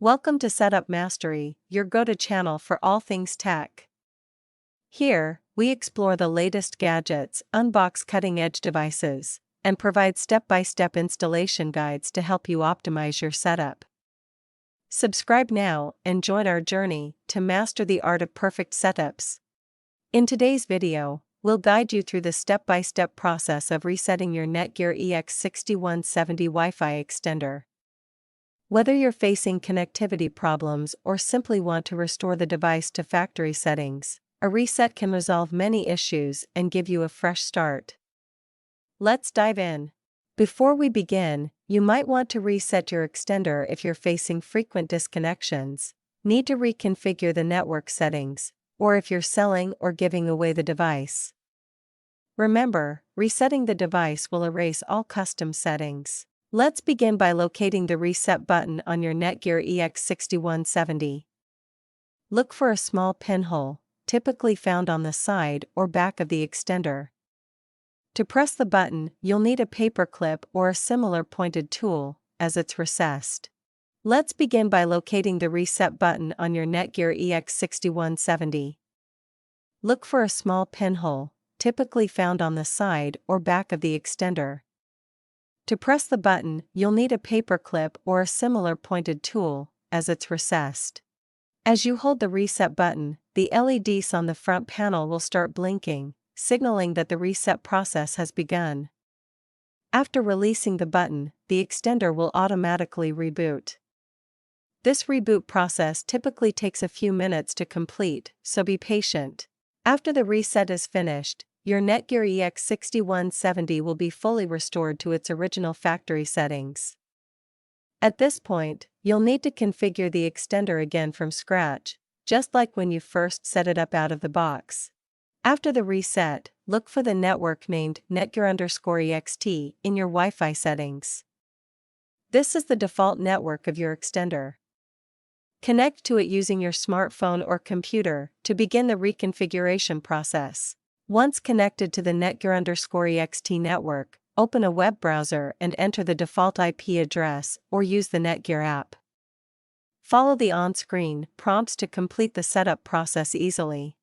Welcome to Setup Mastery, your go-to channel for all things tech. Here, we explore the latest gadgets, unbox cutting-edge devices, and provide step-by-step installation guides to help you optimize your setup. Subscribe now and join our journey to master the art of perfect setups. In today's video, we'll guide you through the step-by-step process of resetting your Netgear EX6170 Wi-Fi Extender. Whether you're facing connectivity problems or simply want to restore the device to factory settings, a reset can resolve many issues and give you a fresh start. Let's dive in. Before we begin, you might want to reset your extender if you're facing frequent disconnections, need to reconfigure the network settings, or if you're selling or giving away the device. Remember, resetting the device will erase all custom settings. Let's begin by locating the reset button on your Netgear EX6170. Look for a small pinhole, typically found on the side or back of the extender. To press the button, you'll need a paper clip or a similar pointed tool, as it's recessed. Let's begin by locating the reset button on your Netgear EX6170. Look for a small pinhole, typically found on the side or back of the extender. To press the button, you'll need a paper clip or a similar pointed tool, as it's recessed. As you hold the reset button, the LEDs on the front panel will start blinking, signaling that the reset process has begun. After releasing the button, the extender will automatically reboot. This reboot process typically takes a few minutes to complete, so be patient. After the reset is finished, your Netgear EX6170 will be fully restored to its original factory settings. At this point, you'll need to configure the extender again from scratch, just like when you first set it up out of the box. After the reset, look for the network named Netgear_EXT in your Wi-Fi settings. This is the default network of your extender. Connect to it using your smartphone or computer to begin the reconfiguration process. Once connected to the Netgear_EXT network, open a web browser and enter the default IP address or use the Netgear app. Follow the on-screen prompts to complete the setup process easily.